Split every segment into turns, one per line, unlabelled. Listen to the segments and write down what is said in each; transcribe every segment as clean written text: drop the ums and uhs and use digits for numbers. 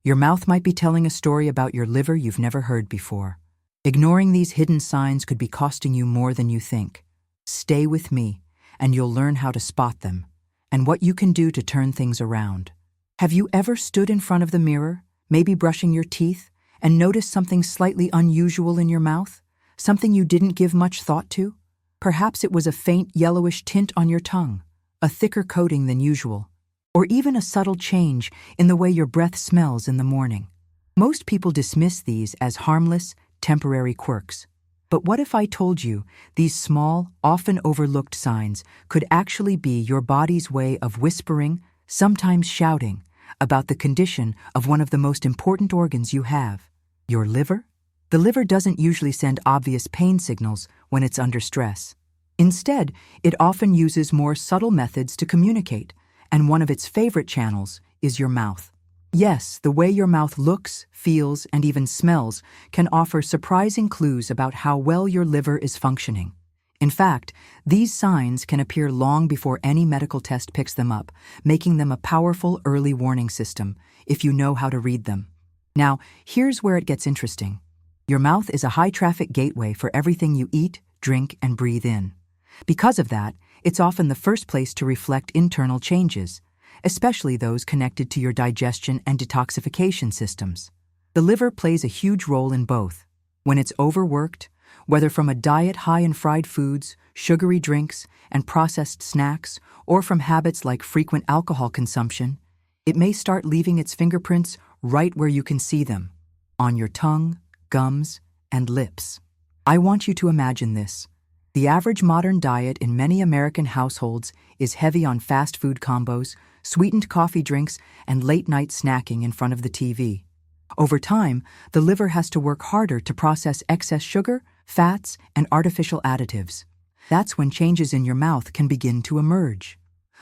Your mouth might be telling a story about your liver you've never heard before. Ignoring these hidden signs could be costing you more than you think. Stay with me, and you'll learn how to spot them, and what you can do to turn things around. Have you ever stood in front of the mirror, maybe brushing your teeth, and noticed something slightly unusual in your mouth? Something you didn't give much thought to? Perhaps it was a faint yellowish tint on your tongue, a thicker coating than usual, or even a subtle change in the way your breath smells in the morning. Most people dismiss these as harmless, temporary quirks. But what if I told you these small, often overlooked signs could actually be your body's way of whispering, sometimes shouting, about the condition of one of the most important organs you have, your liver? The liver doesn't usually send obvious pain signals when it's under stress. Instead, it often uses more subtle methods to communicate, and one of its favorite channels is your mouth. Yes, the way your mouth looks, feels, and even smells can offer surprising clues about how well your liver is functioning. In fact, these signs can appear long before any medical test picks them up, making them a powerful early warning system if you know how to read them. Now, here's where it gets interesting. Your mouth is a high-traffic gateway for everything you eat, drink, and breathe in. Because of that, it's often the first place to reflect internal changes, especially those connected to your digestion and detoxification systems. The liver plays a huge role in both. When it's overworked, whether from a diet high in fried foods, sugary drinks, and processed snacks, or from habits like frequent alcohol consumption, it may start leaving its fingerprints right where you can see them, on your tongue, gums, and lips. I want you to imagine this. The average modern diet in many American households is heavy on fast food combos, sweetened coffee drinks, and late-night snacking in front of the TV. Over time, the liver has to work harder to process excess sugar, fats, and artificial additives. That's when changes in your mouth can begin to emerge.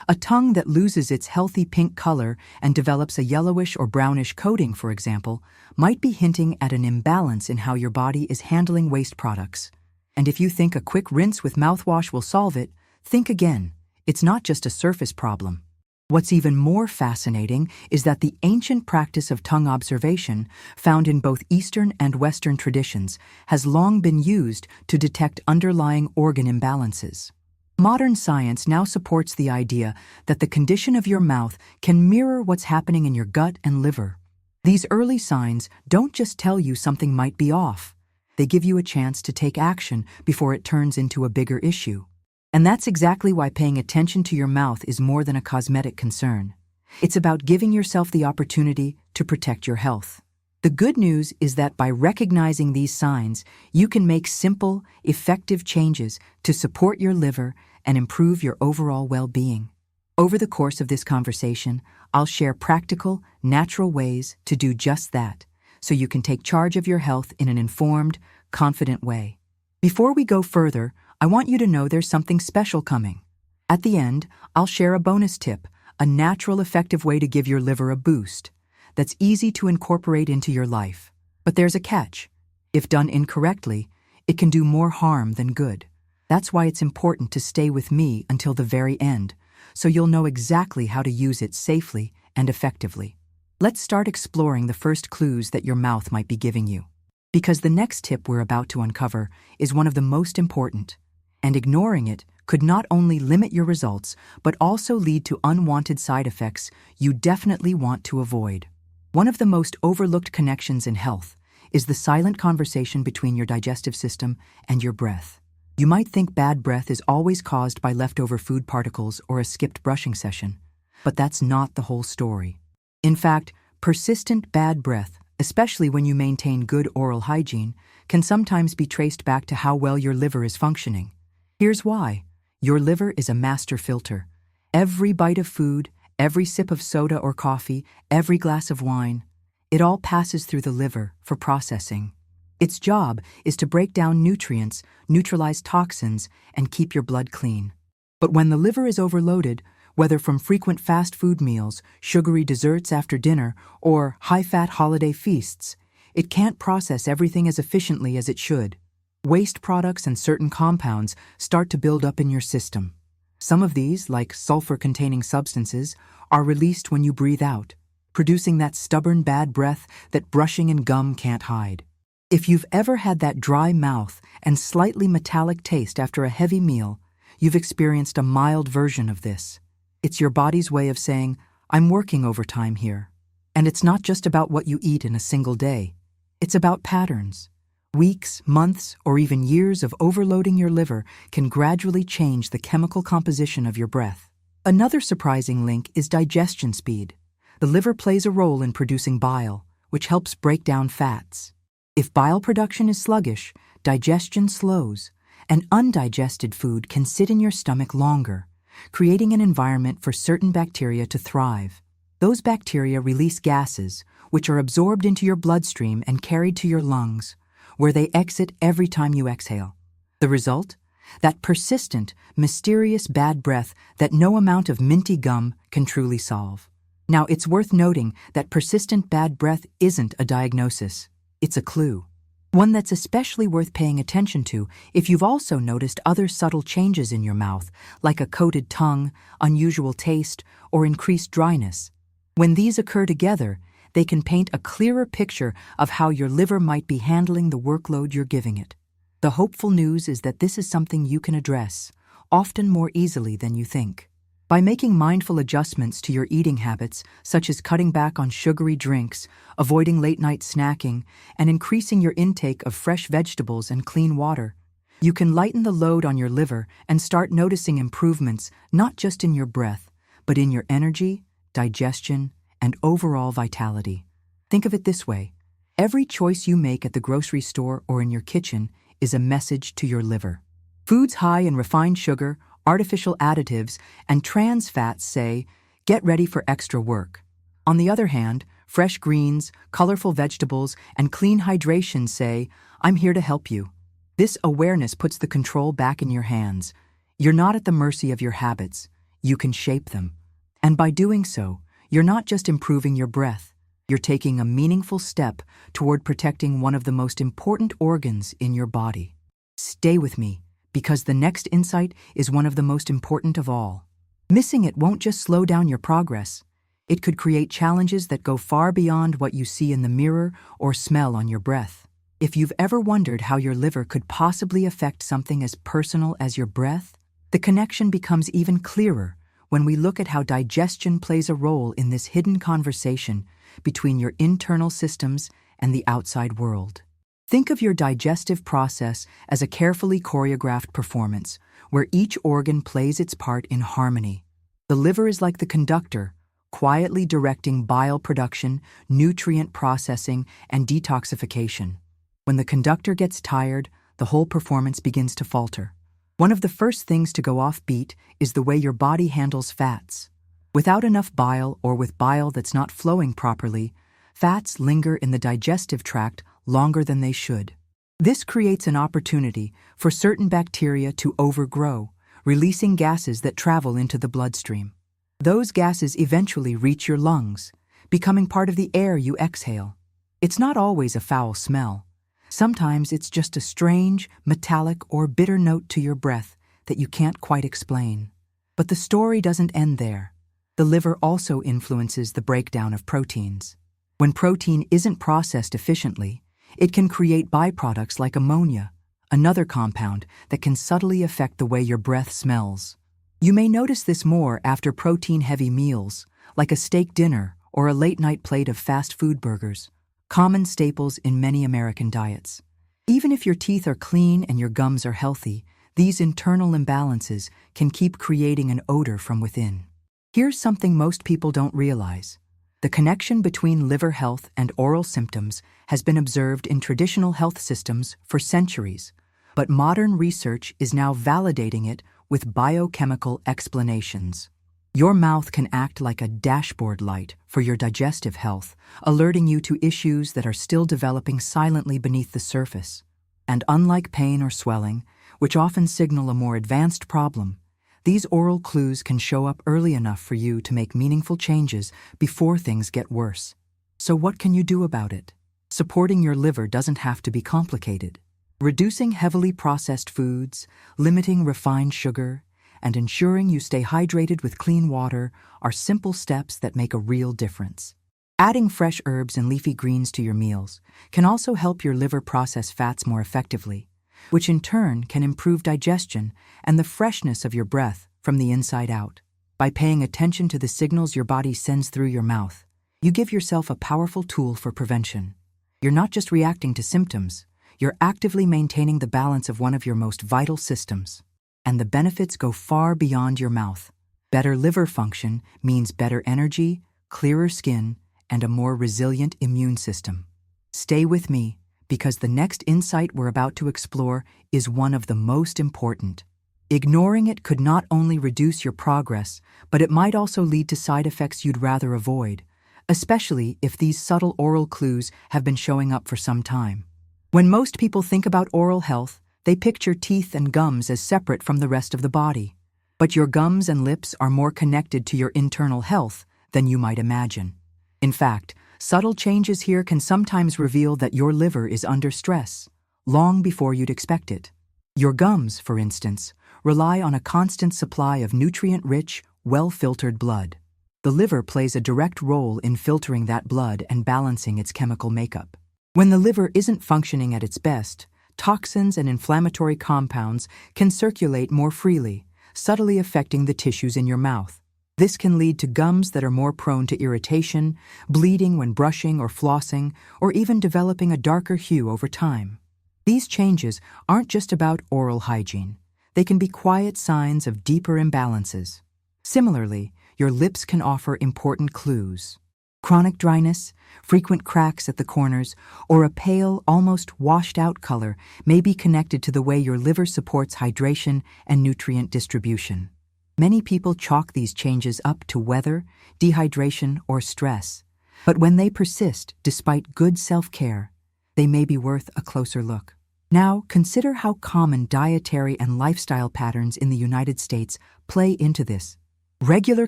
A tongue that loses its healthy pink color and develops a yellowish or brownish coating, for example, might be hinting at an imbalance in how your body is handling waste products. And if you think a quick rinse with mouthwash will solve it, think again. It's not just a surface problem. What's even more fascinating is that the ancient practice of tongue observation, found in both Eastern and Western traditions, has long been used to detect underlying organ imbalances. Modern science now supports the idea that the condition of your mouth can mirror what's happening in your gut and liver. These early signs don't just tell you something might be off. They give you a chance to take action before it turns into a bigger issue. And that's exactly why paying attention to your mouth is more than a cosmetic concern. It's about giving yourself the opportunity to protect your health. The good news is that by recognizing these signs, you can make simple, effective changes to support your liver and improve your overall well-being. Over the course of this conversation, I'll share practical, natural ways to do just that, so you can take charge of your health in an informed, confident way. Before we go further, I want you to know there's something special coming. At the end, I'll share a bonus tip, a natural, effective way to give your liver a boost that's easy to incorporate into your life. But there's a catch. If done incorrectly, it can do more harm than good. That's why it's important to stay with me until the very end, so you'll know exactly how to use it safely and effectively. Let's start exploring the first clues that your mouth might be giving you. Because the next tip we're about to uncover is one of the most important, and ignoring it could not only limit your results, but also lead to unwanted side effects you definitely want to avoid. One of the most overlooked connections in health is the silent conversation between your digestive system and your breath. You might think bad breath is always caused by leftover food particles or a skipped brushing session, but that's not the whole story. In fact, persistent bad breath, especially when you maintain good oral hygiene, can sometimes be traced back to how well your liver is functioning. Here's why. Your liver is a master filter. Every bite of food, every sip of soda or coffee, every glass of wine, it all passes through the liver for processing. Its job is to break down nutrients, neutralize toxins, and keep your blood clean. But when the liver is overloaded, whether from frequent fast food meals, sugary desserts after dinner, or high-fat holiday feasts, it can't process everything as efficiently as it should. Waste products and certain compounds start to build up in your system. Some of these, like sulfur-containing substances, are released when you breathe out. producing that stubborn bad breath that brushing and gum can't hide. If you've ever had that dry mouth and slightly metallic taste after a heavy meal, you've experienced a mild version of this. It's your body's way of saying, I'm working overtime here. And it's not just about what you eat in a single day. It's about patterns. Weeks, months, or even years of overloading your liver can gradually change the chemical composition of your breath. Another surprising link is digestion speed. The liver plays a role in producing bile, which helps break down fats. If bile production is sluggish, digestion slows, and undigested food can sit in your stomach longer, creating an environment for certain bacteria to thrive. Those bacteria release gases, which are absorbed into your bloodstream and carried to your lungs, where they exit every time you exhale. The result? That persistent, mysterious bad breath that no amount of minty gum can truly solve. Now, it's worth noting that persistent bad breath isn't a diagnosis. It's a clue. One that's especially worth paying attention to if you've also noticed other subtle changes in your mouth, like a coated tongue, unusual taste, or increased dryness. When these occur together, they can paint a clearer picture of how your liver might be handling the workload you're giving it. The hopeful news is that this is something you can address, often more easily than you think. By making mindful adjustments to your eating habits, such as cutting back on sugary drinks, avoiding late-night snacking, and increasing your intake of fresh vegetables and clean water, you can lighten the load on your liver and start noticing improvements not just in your breath, but in your energy, digestion, and overall vitality. Think of it this way. Every choice you make at the grocery store or in your kitchen is a message to your liver. Foods high in refined sugar, artificial additives, and trans fats say, get ready for extra work. On the other hand, fresh greens, colorful vegetables, and clean hydration say, I'm here to help you. This awareness puts the control back in your hands. You're not at the mercy of your habits. You can shape them. And by doing so, you're not just improving your breath. You're taking a meaningful step toward protecting one of the most important organs in your body. Stay with me, because the next insight is one of the most important of all. Missing it won't just slow down your progress. It could create challenges that go far beyond what you see in the mirror or smell on your breath. If you've ever wondered how your liver could possibly affect something as personal as your breath, the connection becomes even clearer when we look at how digestion plays a role in this hidden conversation between your internal systems and the outside world. Think of your digestive process as a carefully choreographed performance, where each organ plays its part in harmony. The liver is like the conductor, quietly directing bile production, nutrient processing, and detoxification. When the conductor gets tired, the whole performance begins to falter. One of the first things to go off beat is the way your body handles fats. Without enough bile or with bile that's not flowing properly, fats linger in the digestive tract longer than they should. This creates an opportunity for certain bacteria to overgrow, releasing gases that travel into the bloodstream. Those gases eventually reach your lungs, becoming part of the air you exhale. It's not always a foul smell. Sometimes it's just a strange, metallic, or bitter note to your breath that you can't quite explain. But the story doesn't end there. The liver also influences the breakdown of proteins. When protein isn't processed efficiently, it can create byproducts like ammonia, another compound that can subtly affect the way your breath smells. You may notice this more after protein-heavy meals, like a steak dinner or a late-night plate of fast food burgers, common staples in many American diets. Even if your teeth are clean and your gums are healthy, these internal imbalances can keep creating an odor from within. Here's something most people don't realize. The connection between liver health and oral symptoms has been observed in traditional health systems for centuries, but modern research is now validating it with biochemical explanations. Your mouth can act like a dashboard light for your digestive health, alerting you to issues that are still developing silently beneath the surface. And unlike pain or swelling, which often signal a more advanced problem, these oral clues can show up early enough for you to make meaningful changes before things get worse. So what can you do about it? Supporting your liver doesn't have to be complicated. Reducing heavily processed foods, limiting refined sugar, and ensuring you stay hydrated with clean water are simple steps that make a real difference. Adding fresh herbs and leafy greens to your meals can also help your liver process fats more effectively, which in turn can improve digestion and the freshness of your breath from the inside out. By paying attention to the signals your body sends through your mouth, you give yourself a powerful tool for prevention. You're not just reacting to symptoms, you're actively maintaining the balance of one of your most vital systems. And the benefits go far beyond your mouth. Better liver function means better energy, clearer skin, and a more resilient immune system. Stay with me, because the next insight we're about to explore is one of the most important. Ignoring it could not only reduce your progress, but it might also lead to side effects you'd rather avoid, especially if these subtle oral clues have been showing up for some time. When most people think about oral health, they picture teeth and gums as separate from the rest of the body. But your gums and lips are more connected to your internal health than you might imagine. In fact, subtle changes here can sometimes reveal that your liver is under stress, long before you'd expect it. Your gums, for instance, rely on a constant supply of nutrient-rich, well-filtered blood. The liver plays a direct role in filtering that blood and balancing its chemical makeup. When the liver isn't functioning at its best, toxins and inflammatory compounds can circulate more freely, subtly affecting the tissues in your mouth. This can lead to gums that are more prone to irritation, bleeding when brushing or flossing, or even developing a darker hue over time. These changes aren't just about oral hygiene. They can be quiet signs of deeper imbalances. Similarly, your lips can offer important clues. Chronic dryness, frequent cracks at the corners, or a pale, almost washed-out color may be connected to the way your liver supports hydration and nutrient distribution. Many people chalk these changes up to weather, dehydration, or stress. But when they persist despite good self-care, they may be worth a closer look. Now, consider how common dietary and lifestyle patterns in the United States play into this. Regular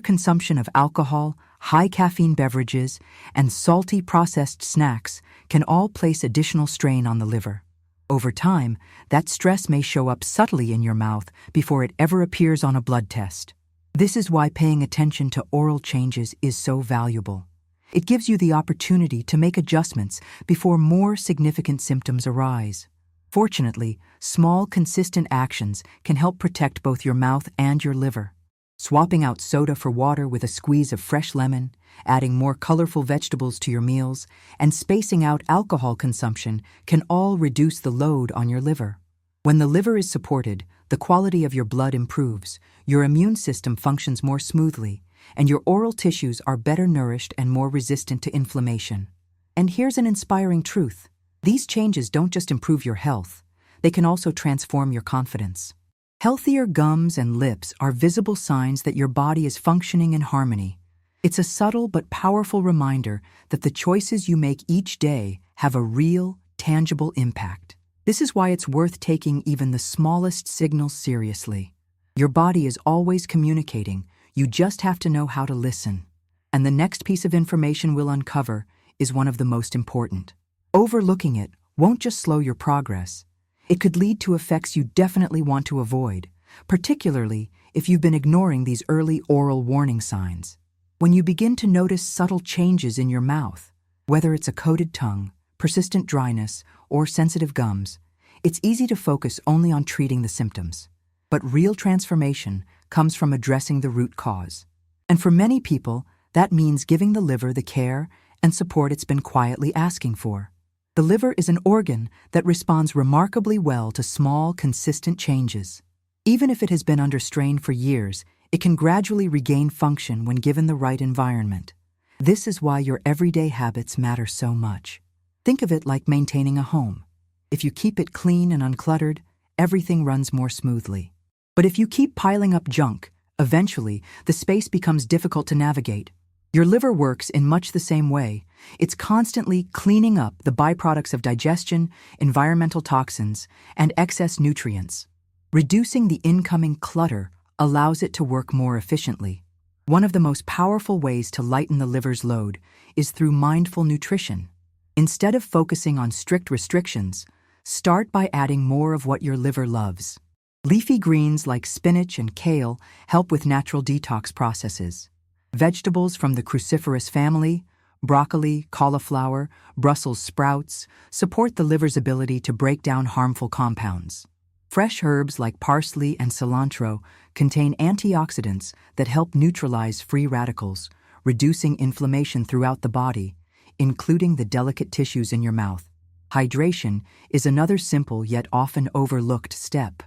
consumption of alcohol, high-caffeine beverages, and salty processed snacks can all place additional strain on the liver. Over time, that stress may show up subtly in your mouth before it ever appears on a blood test. This is why paying attention to oral changes is so valuable. It gives you the opportunity to make adjustments before more significant symptoms arise. Fortunately, small, consistent actions can help protect both your mouth and your liver. Swapping out soda for water with a squeeze of fresh lemon, adding more colorful vegetables to your meals, and spacing out alcohol consumption can all reduce the load on your liver. When the liver is supported, the quality of your blood improves, your immune system functions more smoothly, and your oral tissues are better nourished and more resistant to inflammation. And here's an inspiring truth. These changes don't just improve your health, they can also transform your confidence. Healthier gums and lips are visible signs that your body is functioning in harmony. It's a subtle but powerful reminder that the choices you make each day have a real, tangible impact. This is why it's worth taking even the smallest signals seriously. Your body is always communicating, you just have to know how to listen. And the next piece of information we'll uncover is one of the most important. Overlooking it won't just slow your progress. It could lead to effects you definitely want to avoid, particularly if you've been ignoring these early oral warning signs. When you begin to notice subtle changes in your mouth, whether it's a coated tongue, persistent dryness, or sensitive gums, it's easy to focus only on treating the symptoms. But real transformation comes from addressing the root cause. And for many people, that means giving the liver the care and support it's been quietly asking for. The liver is an organ that responds remarkably well to small, consistent changes. Even if it has been under strain for years, it can gradually regain function when given the right environment. This is why your everyday habits matter so much. Think of it like maintaining a home. If you keep it clean and uncluttered, everything runs more smoothly. But if you keep piling up junk, eventually the space becomes difficult to navigate. Your liver works in much the same way. It's constantly cleaning up the byproducts of digestion, environmental toxins, and excess nutrients. Reducing the incoming clutter allows it to work more efficiently. One of the most powerful ways to lighten the liver's load is through mindful nutrition. Instead of focusing on strict restrictions, start by adding more of what your liver loves. Leafy greens like spinach and kale help with natural detox processes. Vegetables from the cruciferous family, Broccoli, cauliflower, Brussels sprouts support the liver's ability to break down harmful compounds. Fresh herbs like parsley and cilantro contain antioxidants that help neutralize free radicals, reducing inflammation throughout the body, including the delicate tissues in your mouth. Hydration is another simple yet often overlooked step.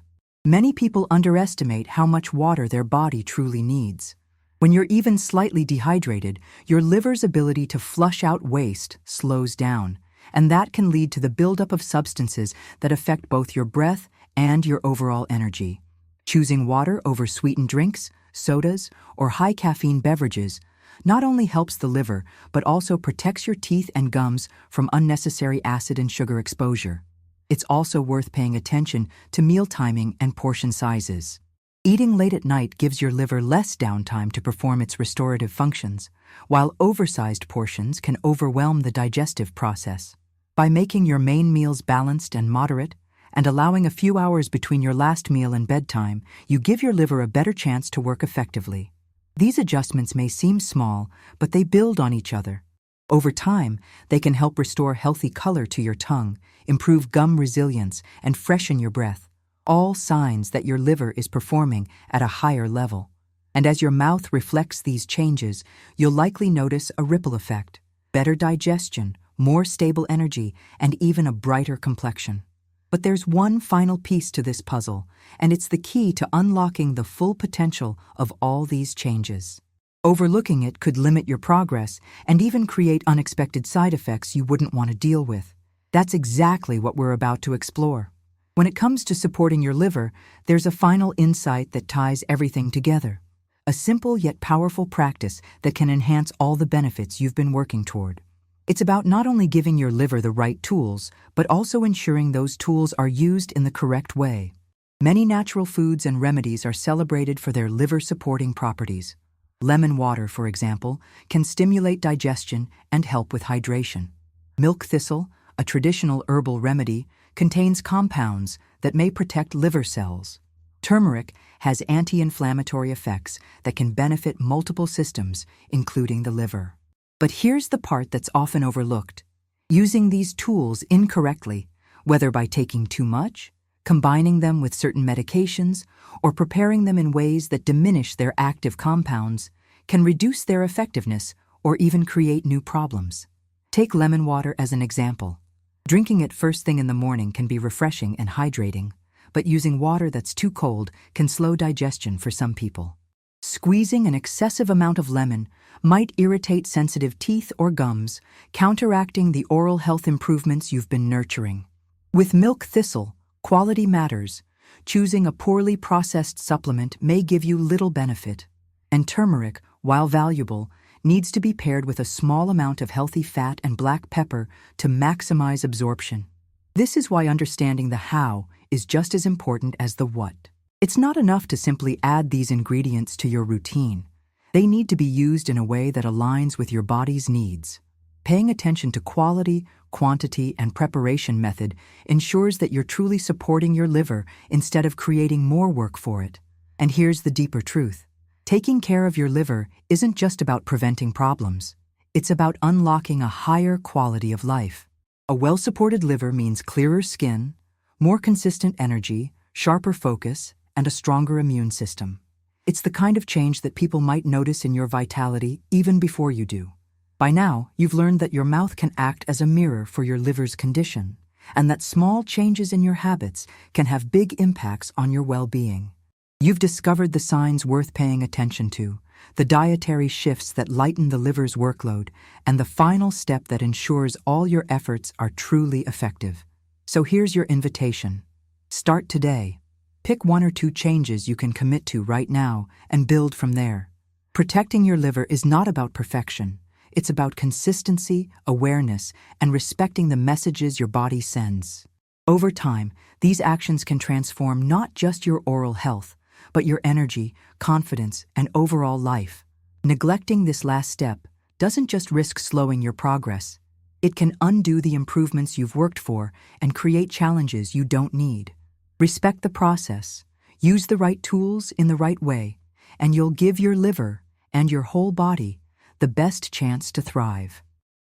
Many people underestimate how much water their body truly needs. When you're even slightly dehydrated, your liver's ability to flush out waste slows down, and that can lead to the buildup of substances that affect both your breath and your overall energy. Choosing water over sweetened drinks, sodas, or high-caffeine beverages not only helps the liver, but also protects your teeth and gums from unnecessary acid and sugar exposure. It's also worth paying attention to meal timing and portion sizes. Eating late at night gives your liver less downtime to perform its restorative functions, while oversized portions can overwhelm the digestive process. By making your main meals balanced and moderate, and allowing a few hours between your last meal and bedtime, you give your liver a better chance to work effectively. These adjustments may seem small, but they build on each other. Over time, they can help restore healthy color to your tongue, improve gum resilience, and freshen your breath, all signs that your liver is performing at a higher level. And as your mouth reflects these changes, you'll likely notice a ripple effect: better digestion, more stable energy, and even a brighter complexion. But there's one final piece to this puzzle, and it's the key to unlocking the full potential of all these changes. Overlooking it could limit your progress and even create unexpected side effects you wouldn't want to deal with. That's exactly what we're about to explore. When it comes to supporting your liver, there's a final insight that ties everything together. A simple yet powerful practice that can enhance all the benefits you've been working toward. It's about not only giving your liver the right tools, but also ensuring those tools are used in the correct way. Many natural foods and remedies are celebrated for their liver-supporting properties. Lemon water, for example, can stimulate digestion and help with hydration. Milk thistle, a traditional herbal remedy, contains compounds that may protect liver cells. Turmeric has anti-inflammatory effects that can benefit multiple systems, including the liver. But here's the part that's often overlooked. Using these tools incorrectly, whether by taking too much, combining them with certain medications, or preparing them in ways that diminish their active compounds, can reduce their effectiveness or even create new problems. Take lemon water as an example. Drinking it first thing in the morning can be refreshing and hydrating, but using water that's too cold can slow digestion for some people. Squeezing an excessive amount of lemon might irritate sensitive teeth or gums, counteracting the oral health improvements you've been nurturing. With milk thistle, quality matters. Choosing a poorly processed supplement may give you little benefit. And turmeric, while valuable, needs to be paired with a small amount of healthy fat and black pepper to maximize absorption. This is why understanding the how is just as important as the what. It's not enough to simply add these ingredients to your routine. They need to be used in a way that aligns with your body's needs. Paying attention to quality, quantity, and preparation method ensures that you're truly supporting your liver instead of creating more work for it. And here's the deeper truth. Taking care of your liver isn't just about preventing problems. It's about unlocking a higher quality of life. A well-supported liver means clearer skin, more consistent energy, sharper focus, and a stronger immune system. It's the kind of change that people might notice in your vitality even before you do. By now, you've learned that your mouth can act as a mirror for your liver's condition, and that small changes in your habits can have big impacts on your well-being. You've discovered the signs worth paying attention to, the dietary shifts that lighten the liver's workload, and the final step that ensures all your efforts are truly effective. So here's your invitation. Start today. Pick one or two changes you can commit to right now and build from there. Protecting your liver is not about perfection. It's about consistency, awareness, and respecting the messages your body sends. Over time, these actions can transform not just your oral health, but your energy, confidence, and overall life. Neglecting this last step doesn't just risk slowing your progress. It can undo the improvements you've worked for and create challenges you don't need. Respect the process, use the right tools in the right way, and you'll give your liver and your whole body the best chance to thrive.